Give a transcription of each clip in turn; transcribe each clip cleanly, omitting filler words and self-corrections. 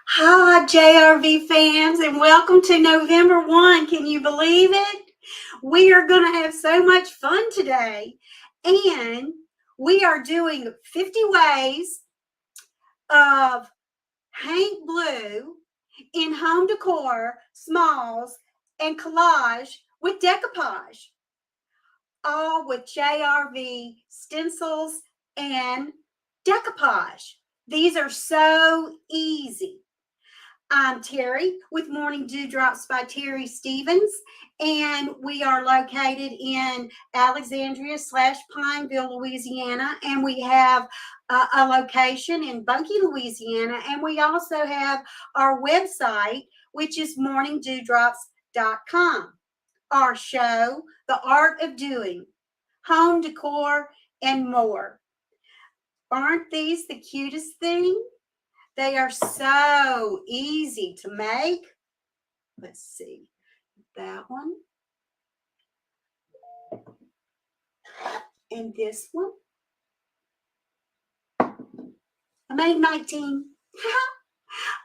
Hi, JRV fans, and welcome to November 1. Can you believe it? We are going to have so much fun today, and we are doing 50 ways of Haint Blue in home decor, smalls, and collage with decoupage, all with JRV stencils and decoupage. These are so easy. I'm Terry with Morning Dewdrops by Terry Stevens, and we are located in Alexandria/Pineville, Louisiana, and we have a location in Bunkie, Louisiana, and we also have our website, which is morningdewdrops.com. Our show, The Art of Doing, Home Decor, and more. Aren't these the cutest thing? They are so easy to make. Let's see that one. And this one. I made 19.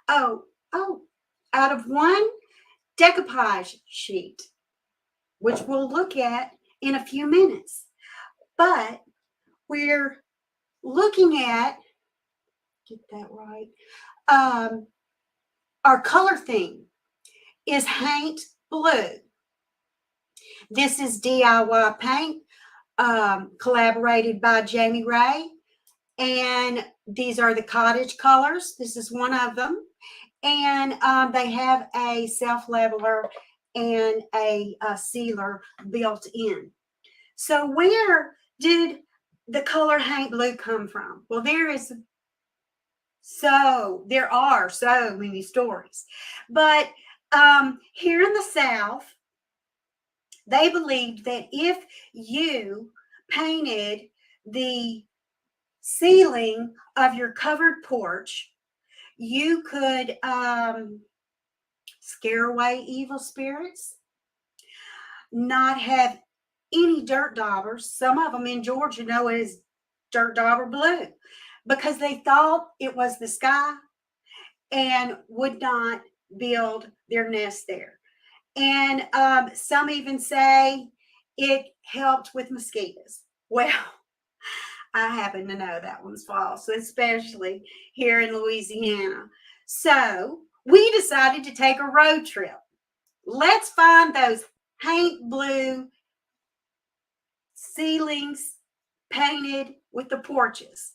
oh, out of one decoupage sheet, which we'll look at in a few minutes. But we're looking at, get that right, our color theme is Haint Blue. This is DIY paint, collaborated by Jami Ray, and these are the Cottage Colors. This is one of them, and they have a self-leveler and a sealer built in. So where did the color Haint Blue come from? Well, there are so many stories, but here in the South, they believed that if you painted the ceiling of your covered porch, you could scare away evil spirits, not have any dirt daubers. Some of them in Georgia know it as dirt dauber blue because they thought it was the sky and would not build their nest there. And some even say it helped with mosquitoes. Well, I happen to know that one's false, especially here in Louisiana. So we decided to take a road trip. Let's find those Haint Blue ceilings painted with the porches.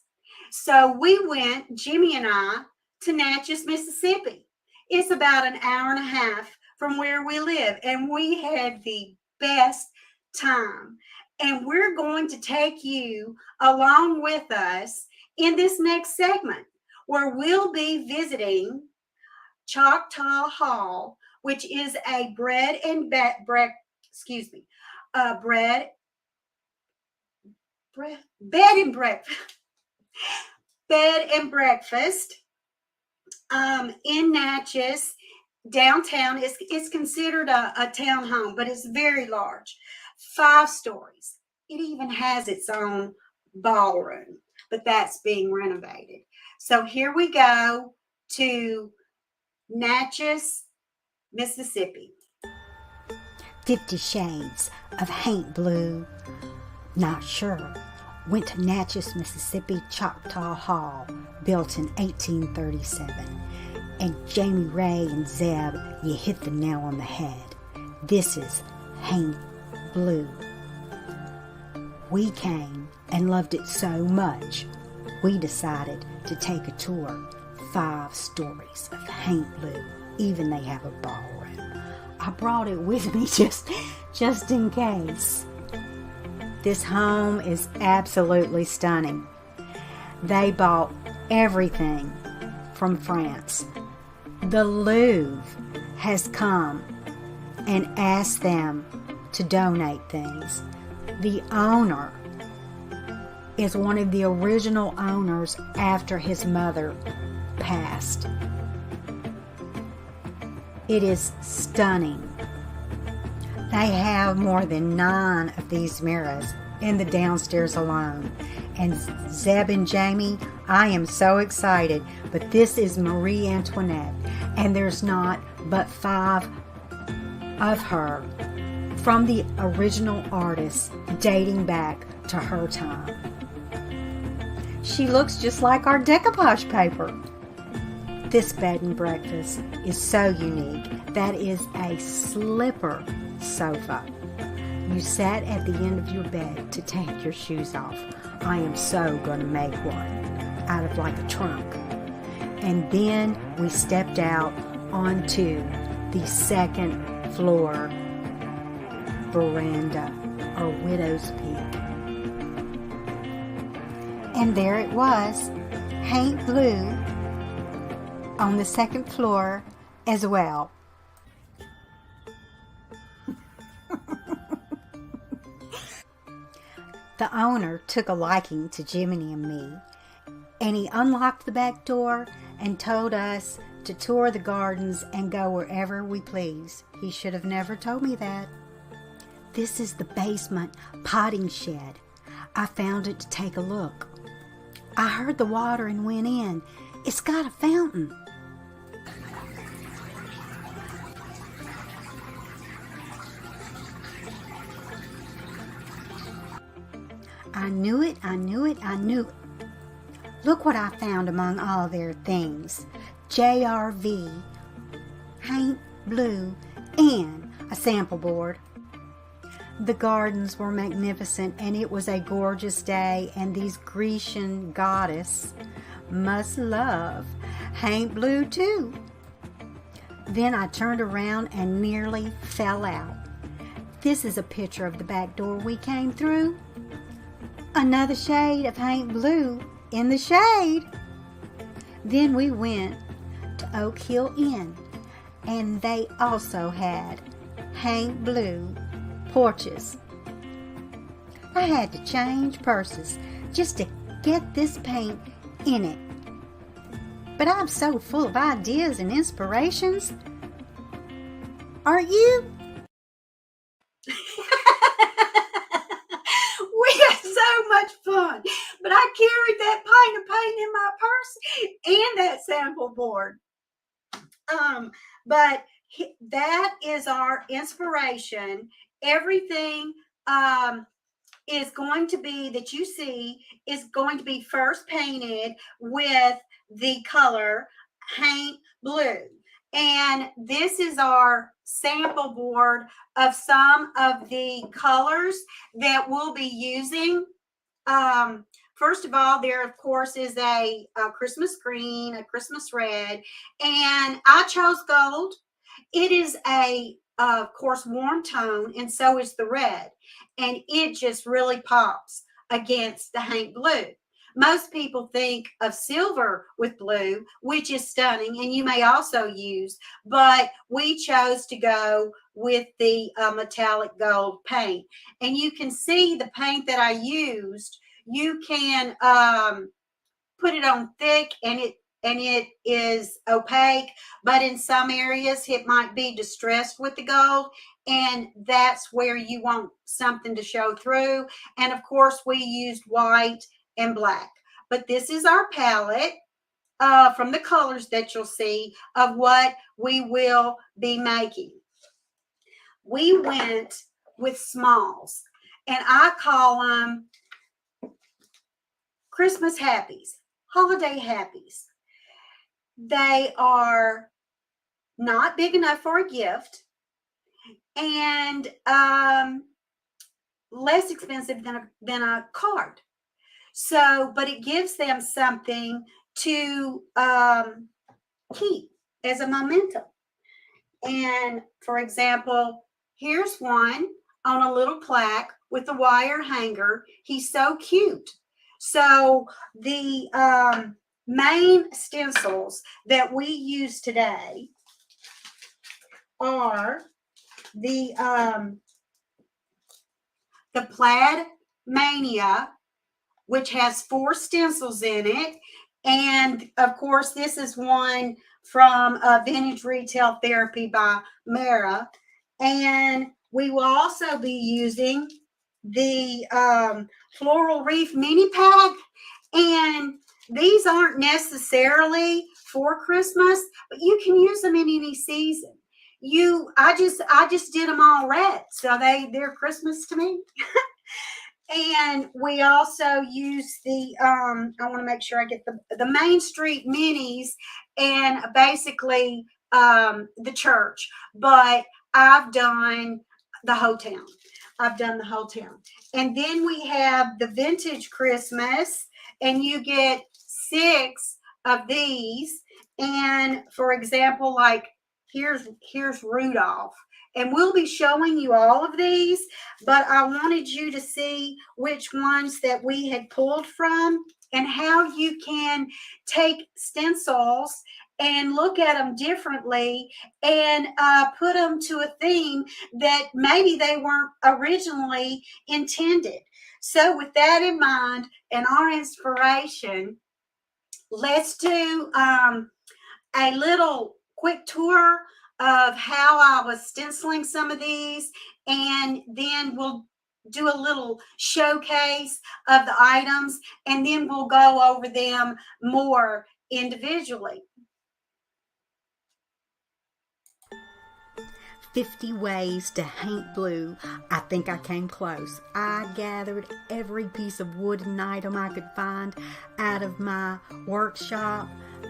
So we went, Jimmy and I, to Natchez, Mississippi. It's about an hour and a half from where we live, and we had the best time. And we're going to take you along with us in this next segment, where we'll be visiting Choctaw Hall, which is a bed and breakfast in Natchez downtown. It's considered a townhome, but it's very large, 5 stories. It even has its own ballroom, but that's being renovated. So here we go to Natchez, Mississippi. 50 Shades of Haint Blue. Not sure. Went to Natchez, Mississippi, Choctaw Hall, built in 1837. And Jami Ray and Zeb, you hit the nail on the head. This is Haint Blue. We came and loved it so much, we decided to take a tour. 5 stories of Haint Blue. Even they have a ballroom. I brought it with me just in case. This home is absolutely stunning. They bought everything from France. The Louvre has come and asked them to donate things. The owner is one of the original owners after his mother passed. It is stunning. They have more than 9 of these mirrors in the downstairs alone, And Zeb and Jamie, I am so excited, but this is Marie Antoinette, and there's not but 5 of her from the original artist dating back to her time. She looks just like our decoupage paper. This bed and breakfast is so unique. That is a slipper sofa. You sat at the end of your bed to take your shoes off. I am so going to make one out of like a trunk. And then we stepped out onto the second floor veranda, or widow's peak. And there it was, Haint Blue on the second floor as well. The owner took a liking to Jiminy and me, and he unlocked the back door and told us to tour the gardens and go wherever we please. He should have never told me that. This is the basement potting shed. I found it to take a look. I heard the water and went in. It's got a fountain. I knew it, I knew it, I knew it. Look what I found among all their things. JRV, Haint Blue, and a sample board. The gardens were magnificent, and it was a gorgeous day, and these Grecian goddess must love Haint Blue too. Then I turned around and nearly fell out. This is a picture of the back door we came through. Another shade of Haint Blue in the shade. Then we went to Oak Hill Inn, and they also had Haint Blue Porches. I had to change purses just to get this paint in it. But I'm so full of ideas and inspirations. Aren't you? We had so much fun, but I carried that pint of paint in my purse and that sample board. But that is our inspiration. Everything is going to be, that you see, is going to be first painted with the color Haint Blue. And this is our sample board of some of the colors that we'll be using. First of all, there, of course, is a Christmas green, a Christmas red, and I chose gold. It is of course, warm tone, and so is the red, and it just really pops against the Haint Blue. Most people think of silver with blue, which is stunning, and you may also use, but we chose to go with the metallic gold paint. And you can see the paint that I used. You can put it on thick, and it is opaque, but in some areas it might be distressed with the gold, and that's where you want something to show through. And of course, we used white and black. But this is our palette from the colors that you'll see of what we will be making. We went with smalls, and I call them Christmas happies, holiday happies. They are not big enough for a gift, and less expensive than a card. So, but it gives them something to keep as a memento. And for example, here's one on a little plaque with a wire hanger. He's so cute. So the main stencils that we use today are the Plaid Mania, which has 4 stencils in it. And of course, this is one from Vintage Retail Therapy by Mara. And we will also be using the floral wreath mini pack, and these aren't necessarily for Christmas, but you can use them in any season. I just did them all red, so they're Christmas to me. And we also use the I want to make sure I get the Main Street minis and basically the church, but I've done the whole town. I've done the whole town. And then we have the Vintage Christmas, and you get 6 of these. And for example, like here's Rudolph. And we'll be showing you all of these, but I wanted you to see which ones that we had pulled from and how you can take stencils and look at them differently and put them to a theme that maybe they weren't originally intended. So with that in mind and our inspiration, let's do a little quick tour of how I was stenciling some of these, and then we'll do a little showcase of the items, and then we'll go over them more individually. 50 Ways to Haint Blue. I think I came close. I gathered every piece of wooden item I could find out of my workshop,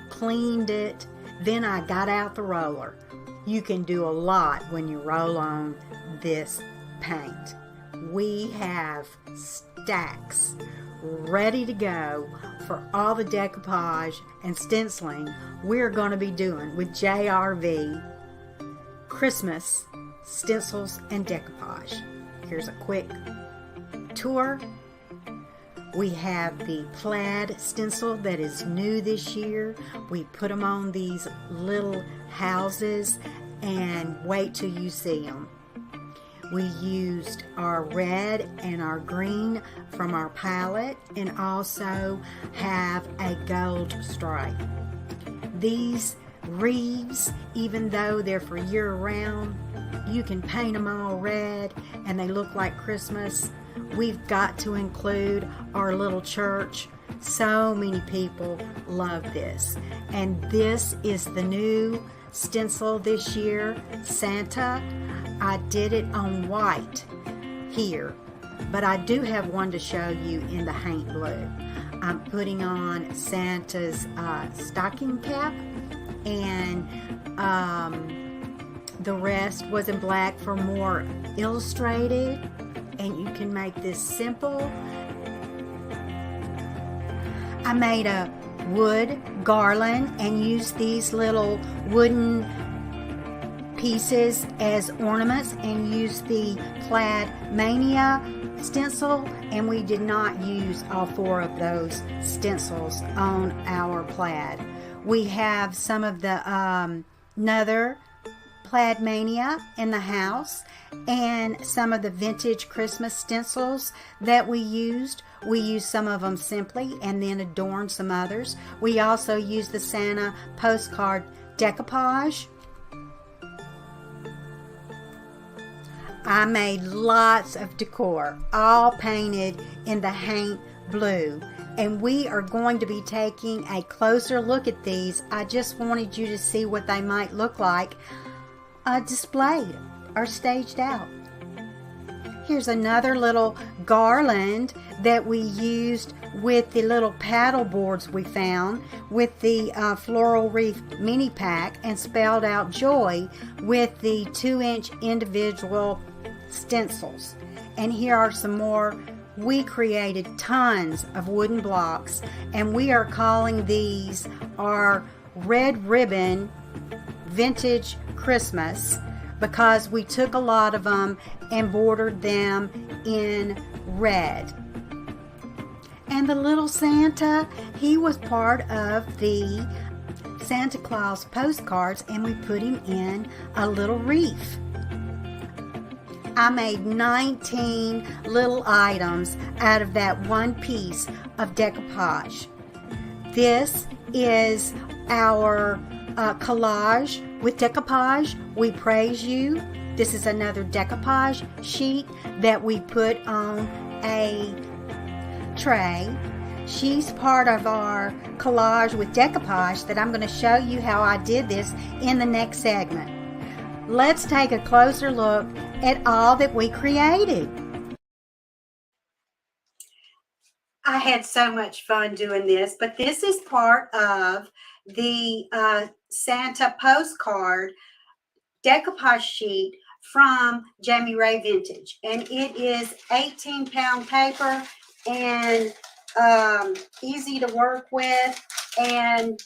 cleaned it, then I got out the roller. You can do a lot when you roll on this paint. We have stacks ready to go for all the decoupage and stenciling we're going to be doing with JRV Christmas Stencils and Decoupage. Here's a quick tour. We have the plaid stencil that is new this year. We put them on these little houses and wait till you see them. We used our red and our green from our palette and also have a gold stripe. These wreaths, even though they're for year-round, you can paint them all red and they look like Christmas. We've got to include our little church. So many people love this. And this is the new stencil this year, Santa. I did it on white here, but I do have one to show you in the Haint Blue. I'm putting on Santa's stocking cap, and the rest was in black for more illustrated, and you can make this simple. I made a wood garland and used these little wooden pieces as ornaments and used the Plaid Mania stencil, and we did not use all 4 of those stencils on our plaid. We have some of the another Plaid Mania in the house and some of the Vintage Christmas stencils that we used. We used some of them simply and then adorned some others. We also used the Santa postcard decoupage. I made lots of decor, all painted in the Haint Blue. And we are going to be taking a closer look at these. I just wanted you to see what they might look like displayed or staged out. Here's another little garland that we used with the little paddle boards we found with the floral wreath mini pack, and spelled out joy with the 2-inch individual stencils. And here are some more. We created tons of wooden blocks, and we are calling these our Red Ribbon Vintage Christmas because we took a lot of them and bordered them in red. And the little Santa, he was part of the Santa Claus postcards, and we put him in a little wreath. I made 19 little items out of that one piece of decoupage. This is our collage with decoupage. We praise you. This is another decoupage sheet that we put on a tray. She's part of our collage with decoupage that I'm going to show you how I did this in the next segment. Let's take a closer look at all that we created. I had so much fun doing this, but this is part of the Santa postcard decoupage sheet from Jami Ray Vintage, and it is 18-pound paper and easy to work with, and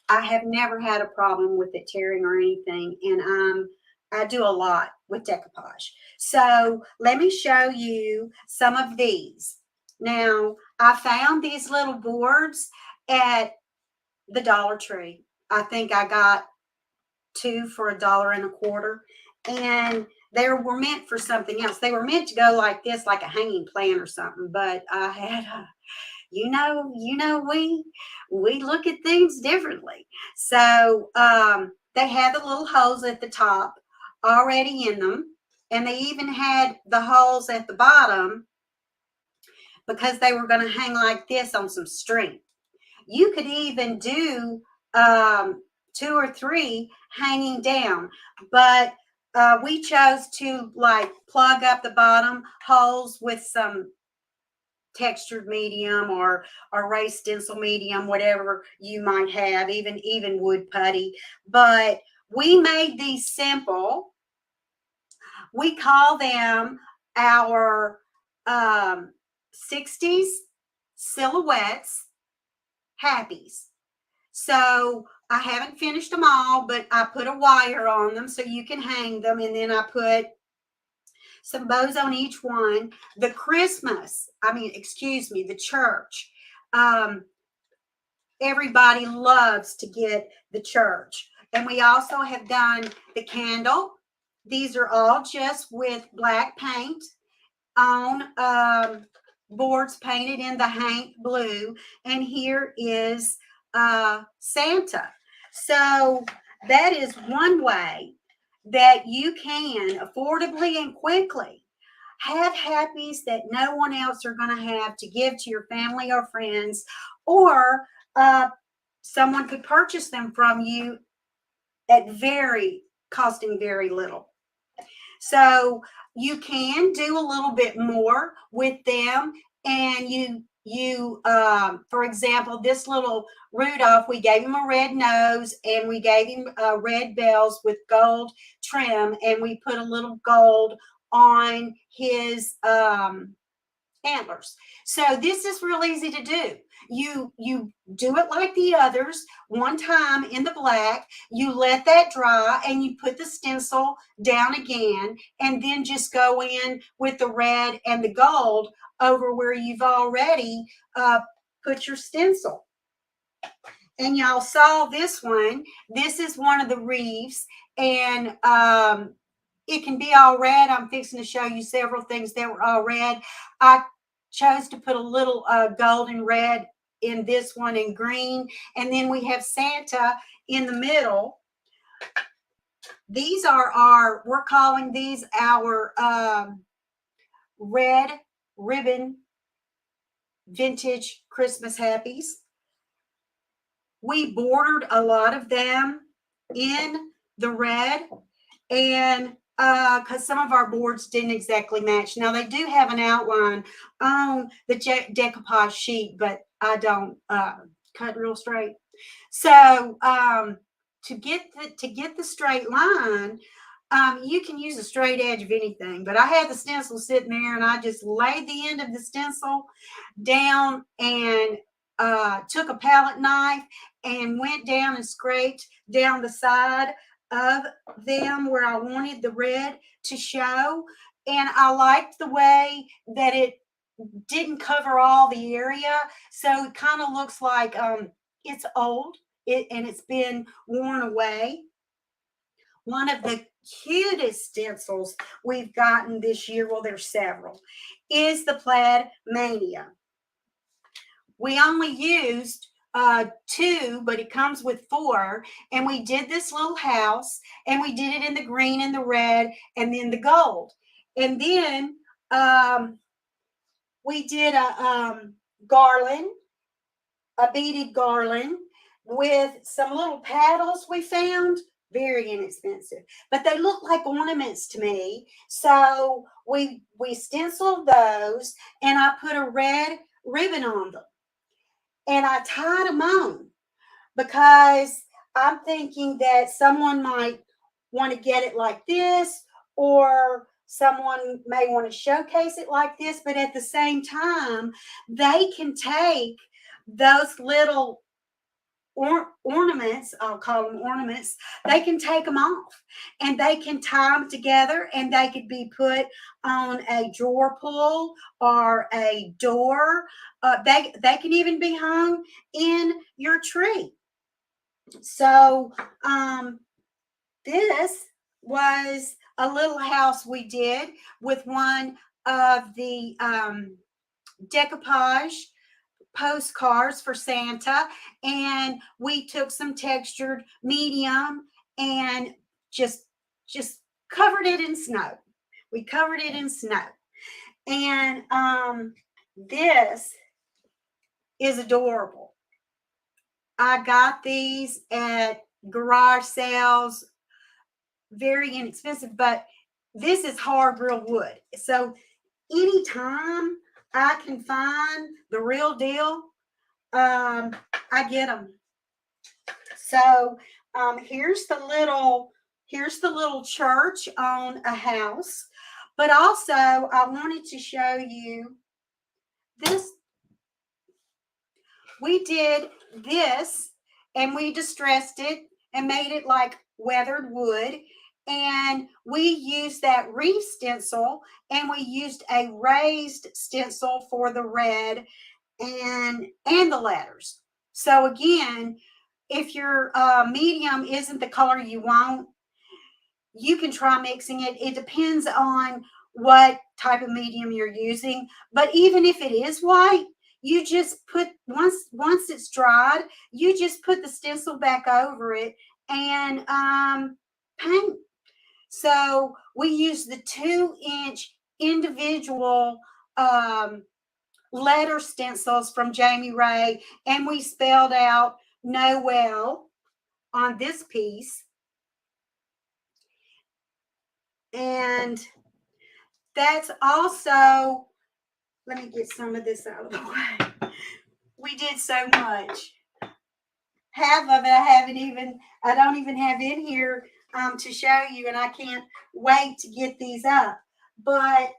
I have never had a problem with it tearing or anything, and I do a lot with decoupage. So let me show you some of these. Now, I found these little boards at the Dollar Tree. I think I got 2 for $1.25, and they were meant for something else. They were meant to go like this, like a hanging plant or something, but I had you know, we look at things differently. So they had the little holes at the top already in them, and they even had the holes at the bottom because they were going to hang like this on some string. You could even do 2 or 3 hanging down, but we chose to like plug up the bottom holes with some textured medium or raised stencil medium, whatever you might have, even wood putty. But we made these simple. We call them our 60s silhouettes happies. So I haven't finished them all, but I put a wire on them so you can hang them, and then I put some bows on each one. The the church. Everybody loves to get the church. And we also have done the candle. These are all just with black paint on boards painted in the Haint Blue. And here is Santa. So that is one way that you can affordably and quickly have happies that no one else are going to have to give to your family or friends, or someone could purchase them from you at costing very little. So you can do a little bit more with them, and for example, this little Rudolph, we gave him a red nose, and we gave him red bells with gold trim, and we put a little gold on his antlers. So this is real easy to do. You do it like the others. One time in the black, you let that dry, and you put the stencil down again, and then just go in with the red and the gold over where you've already put your stencil. And y'all saw this one. This is one of the wreaths, and it can be all red. I'm fixing to show you several things that were all red. I chose to put a little gold and red in this one and green. And then we have Santa in the middle. These are we're calling these our red ribbon vintage Christmas happies. We bordered a lot of them in the red, and because some of our boards didn't exactly match. Now they do have an outline on the decoupage sheet, but I don't cut real straight. So to get the straight line, you can use a straight edge of anything, but I had the stencil sitting there, and I just laid the end of the stencil down and took a palette knife and went down and scraped down the side of them where I wanted the red to show. And I liked the way that it didn't cover all the area, so it kind of looks like it's old and it's been worn away. One of the cutest stencils we've gotten this year, well, there's several, is the Plaid Mania. We only used 2, but it comes with 4. And we did this little house, and we did it in the green and the red and then the gold. And then we did a garland, a beaded garland with some little paddles we found. Very inexpensive, but they look like ornaments to me. So we stenciled those, and I put a red ribbon on them, and I tied them on because I'm thinking that someone might want to get it like this, or someone may want to showcase it like this, but at the same time, they can take those little ornaments, I'll call them ornaments, they can take them off and they can tie them together, and they could be put on a drawer pull or a door. They can even be hung in your tree. So this was a little house we did with one of the decoupage postcards for Santa, and we took some textured medium and just covered it in snow. We covered it in snow. And this is adorable. I got these at garage sales, very inexpensive, but this is hard real wood. So anytime I can find the real deal, I get them. So here's the little church on a house. But also I wanted to show you this. We did this, and we distressed it and made it like weathered wood. And we used that reef stencil, and we used a raised stencil for the red and the letters. So again, if your medium isn't the color you want, you can try mixing it. It depends on what type of medium you're using. But even if it is white, you just put, once it's dried, you just put the stencil back over it and paint. So we use the 2-inch individual letter stencils from Jami Ray, and we spelled out Noel on this piece. And that's also, let me get some of this out of the way. We did so much. Half of it I don't even have in here to show you, and I can't wait to get these up. But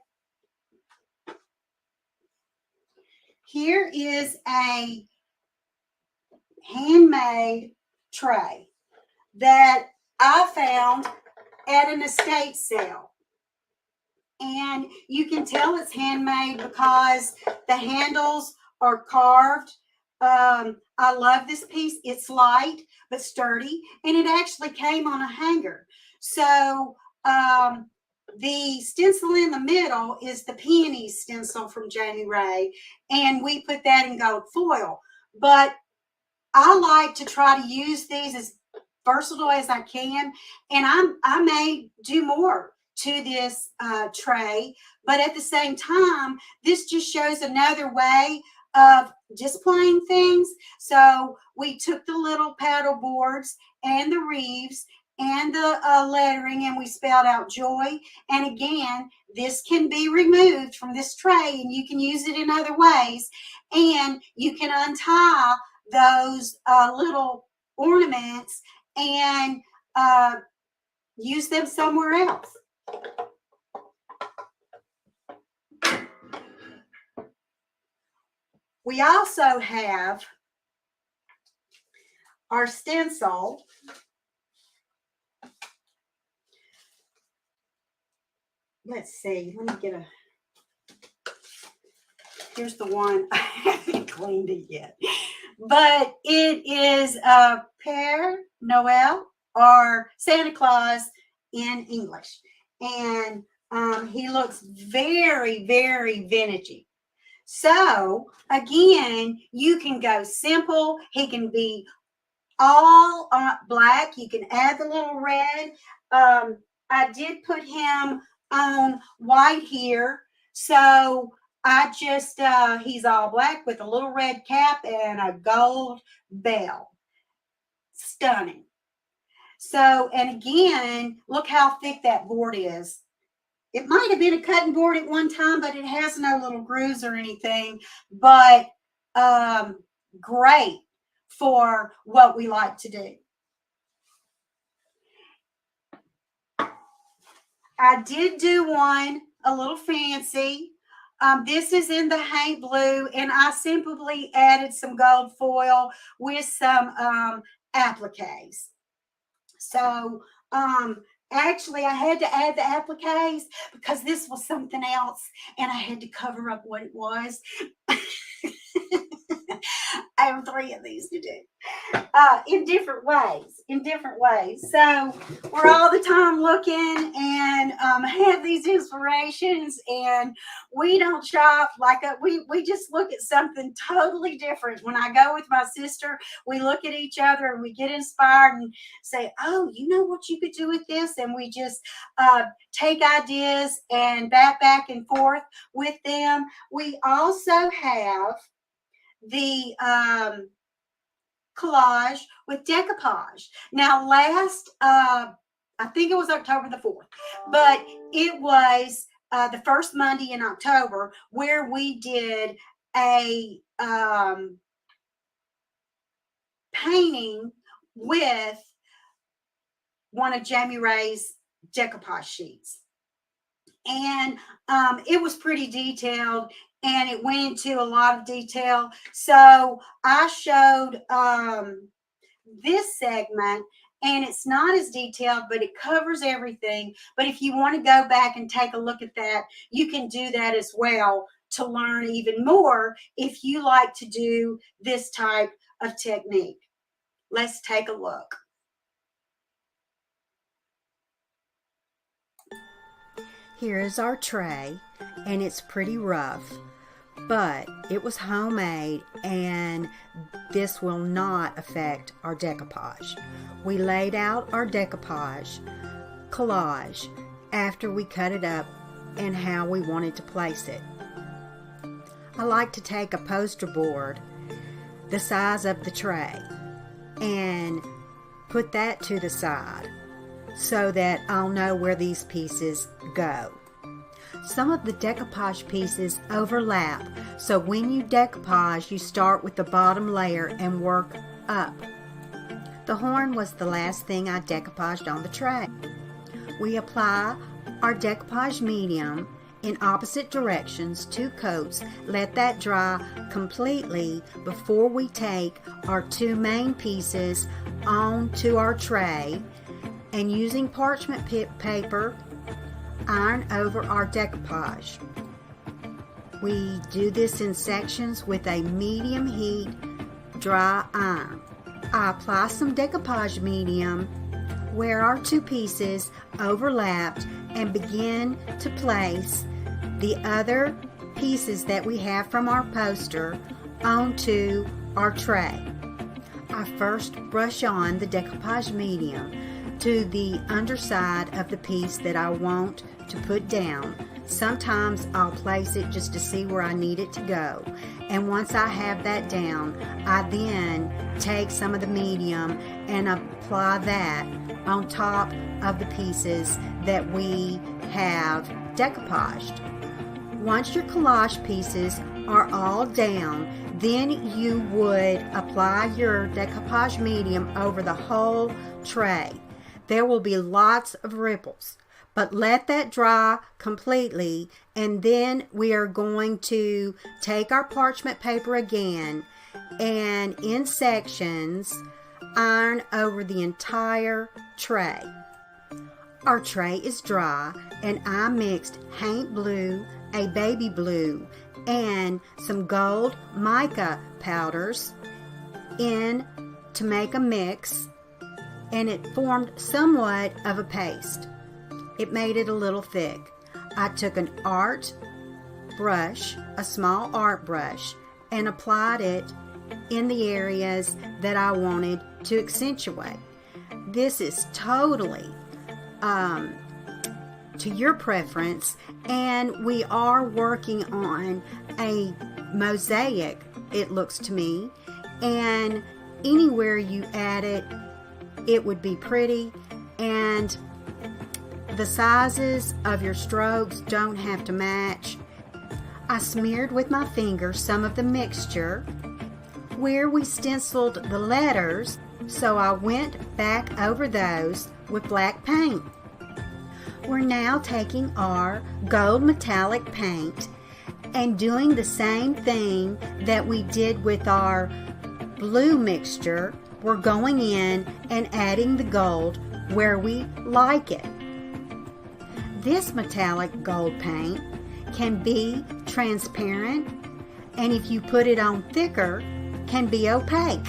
here is a handmade tray that I found at an estate sale. And you can tell it's handmade because the handles are carved. I love this piece. It's light but sturdy, and it actually came on a hanger. So the stencil in the middle is the peony stencil from Jami Ray, and we put that in gold foil. But I like to try to use these as versatile as I can, and I may do more to this tray, but at the same time, this just shows another way of displaying things. So we took the little paddle boards and the wreaths and the lettering, and we spelled out joy. And again, this can be removed from this tray, and you can use it in other ways, and you can untie those little ornaments and use them somewhere else. We also have our stencil. Let's see, let me get a, here's the one. I haven't cleaned it yet. But it is a Père Noël, or Santa Claus in English. And he looks very, very vintagey. So again, you can go simple. He can be all black. You can add the little red. I did put him on white here. So I just, he's all black with a little red cap and a gold bell. Stunning. So, and again, look how thick that board is. It might have been a cutting board at one time, but it has no little grooves or anything. But great for what we like to do. I did do one a little fancy. This is in the Haint Blue, and I simply added some gold foil with some appliques. So actually, I had to add the appliques because this was something else, and I had to cover up what it was. I have 3 of these to do in different ways. So we're all the time looking and have these inspirations, and we don't shop like we just look at something totally different. When I go with my sister, we look at each other and we get inspired and say, oh, you know what you could do with this? And we just take ideas and back and forth with them. We also have the collage with decoupage. Now last, I think it was October the 4th, but it was the first Monday in October where we did a painting with one of Jami Ray's decoupage sheets. And it was pretty detailed, and it went into a lot of detail. So I showed this segment, and it's not as detailed, but it covers everything. But if you want to go back and take a look at that, you can do that as well to learn even more if you like to do this type of technique. Let's take a look. Here is our tray, and it's pretty rough, but it was homemade, and this will not affect our decoupage. We laid out our decoupage collage after we cut it up and how we wanted to place it. I like to take a poster board the size of the tray and put that to the side so that I'll know where these pieces go. Some of the decoupage pieces overlap, so when you decoupage, you start with the bottom layer and work up. The horn was the last thing I decoupaged on the tray. We apply our decoupage medium in opposite directions, 2 coats. Let that dry completely before we take our 2 main pieces onto our tray, and using parchment paper, iron over our decoupage. We do this in sections with a medium heat dry iron. I apply some decoupage medium where our 2 pieces overlapped and begin to place the other pieces that we have from our poster onto our tray. I first brush on the decoupage medium to the underside of the piece that I want to put down. Sometimes I'll place it just to see where I need it to go. And once I have that down, I then take some of the medium and apply that on top of the pieces that we have decoupaged. Once your collage pieces are all down, then you would apply your decoupage medium over the whole tray. There will be lots of ripples, but let that dry completely, and then we are going to take our parchment paper again and in sections iron over the entire tray. Our tray is dry, and I mixed Haint Blue, a baby blue, and some gold mica powders in to make a mix, and it formed somewhat of a paste. It made it a little thick. I took an art brush, a small art brush, and applied it in the areas that I wanted to accentuate. This is totally to your preference, and we are working on a mosaic, it looks to me, and anywhere you add it, it would be pretty, and the sizes of your strokes don't have to match. I smeared with my finger some of the mixture where we stenciled the letters, so I went back over those with black paint. We're now taking our gold metallic paint and doing the same thing that we did with our blue mixture. We're going in and adding the gold where we like it. This metallic gold paint can be transparent, and if you put it on thicker, can be opaque.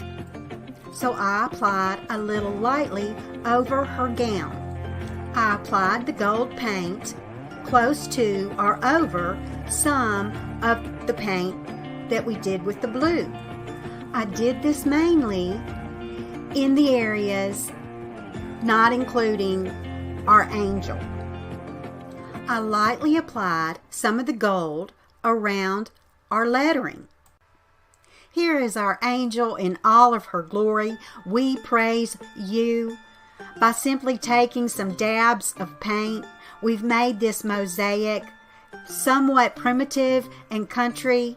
So I applied a little lightly over her gown. I applied the gold paint close to or over some of the paint that we did with the blue. I did this mainly in the areas not including our angel. I lightly applied some of the gold around our lettering. Here is our angel in all of her glory. We praise you. By simply taking some dabs of paint, we've made this mosaic somewhat primitive and country,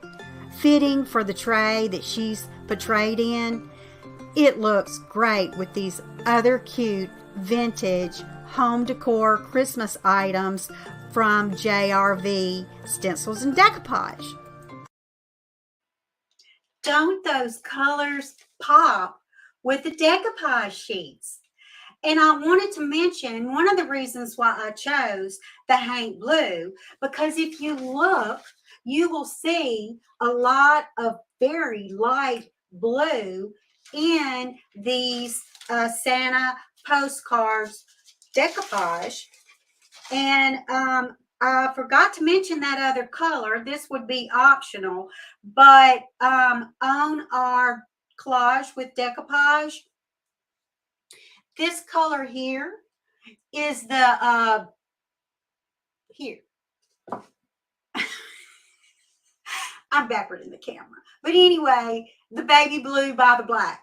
fitting for the tray that she's portrayed in. It looks great with these other cute vintage home decor Christmas items from JRV Stencils and Decoupage. Don't those colors pop with the decoupage sheets? And I wanted to mention one of the reasons why I chose the Haint Blue, because if you look, you will see a lot of very light blue in these Santa postcards decoupage. And I forgot to mention that other color. This would be optional, but on our collage with decoupage, this color here is the here. I'm backward in the camera, but anyway, the baby blue by the black.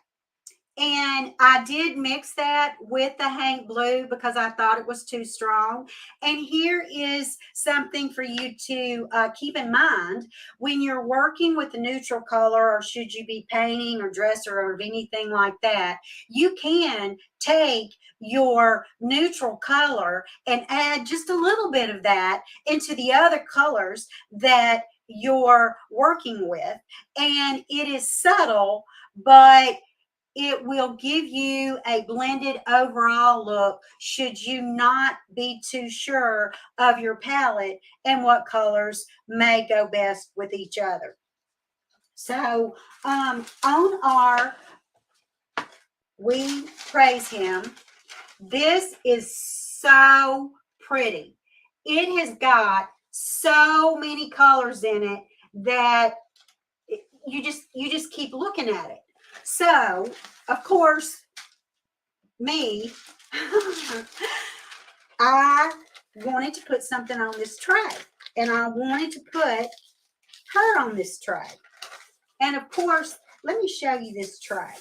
And I did mix that with the Haint Blue because I thought it was too strong. And here is something for you to keep in mind when you're working with a neutral color, or should you be painting or dresser or anything like that. You can take your neutral color and add just a little bit of that into the other colors that you're working with. And it is subtle, but it will give you a blended overall look should you not be too sure of your palette and what colors may go best with each other. So on our We Praise Him, this is so pretty. It has got so many colors in it that you just keep looking at it. So, of course, me, I wanted to put something on this tray, and I wanted to put her on this tray. And of course, let me show you this tray.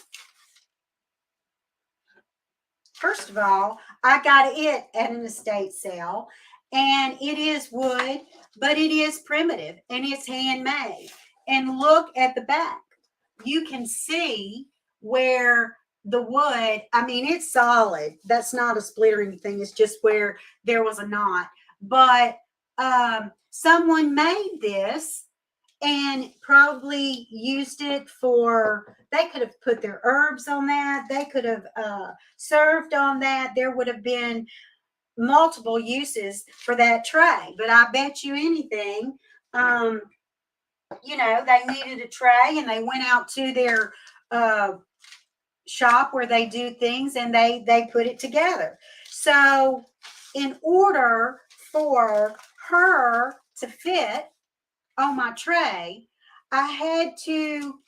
First of all, I got it at an estate sale, and it is wood, but it is primitive, and it's handmade. And look at the back. You can see where the wood, I mean, it's solid. That's not a split or anything. It's just where there was a knot. But someone made this and probably used it for, they could have put their herbs on that. They could have served on that. There would have been multiple uses for that tray. But I bet you anything, you know, they needed a tray, and they went out to their shop where they do things, and they put it together. So in order for her to fit on my tray, I had to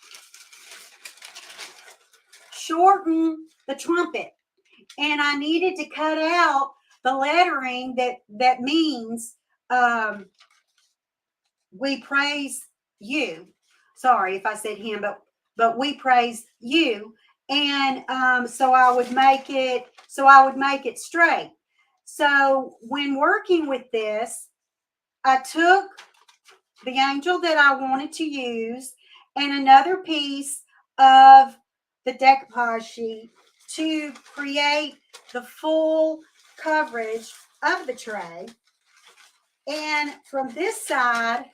shorten the trumpet, and I needed to cut out the lettering that means we praise you. Sorry if I said him, but we praise you. And so I would make it straight. So when working with this, I took the angel that I wanted to use and another piece of the decoupage sheet to create the full coverage of the tray. And from this side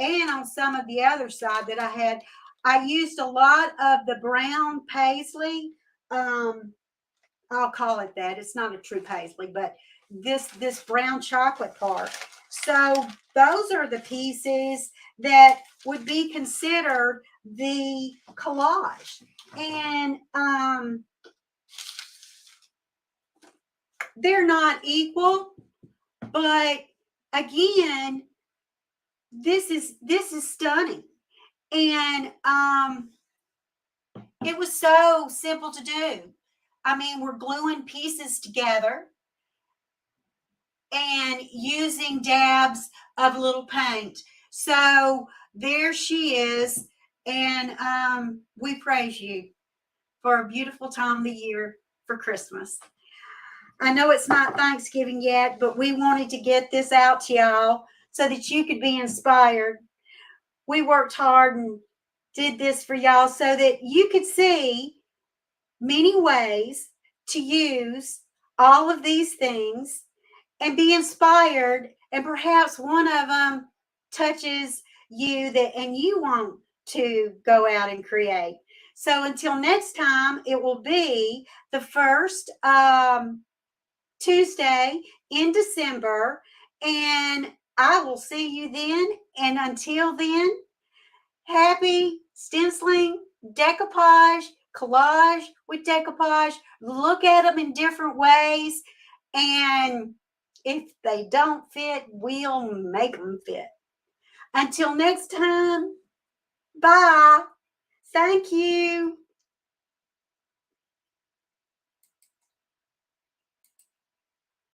and on some of the other side that I had, I used a lot of the brown paisley. I'll call it that. It's not a true paisley, but this brown chocolate part. So those are the pieces that would be considered the collage. And they're not equal, but again, this is stunning. And it was so simple to do. I mean, we're gluing pieces together and using dabs of little paint. So there she is. And we praise you for a beautiful time of the year for Christmas. I know it's not Thanksgiving yet, but we wanted to get this out to y'all so that you could be inspired. We worked hard and did this for y'all so that you could see many ways to use all of these things and be inspired, and perhaps one of them touches you and you want to go out and create. So until next time, it will be the first Tuesday in December, and I will see you then. And until then, happy stenciling, decoupage, collage with decoupage. Look at them in different ways, and if they don't fit, we'll make them fit. Until next time, bye. Thank you.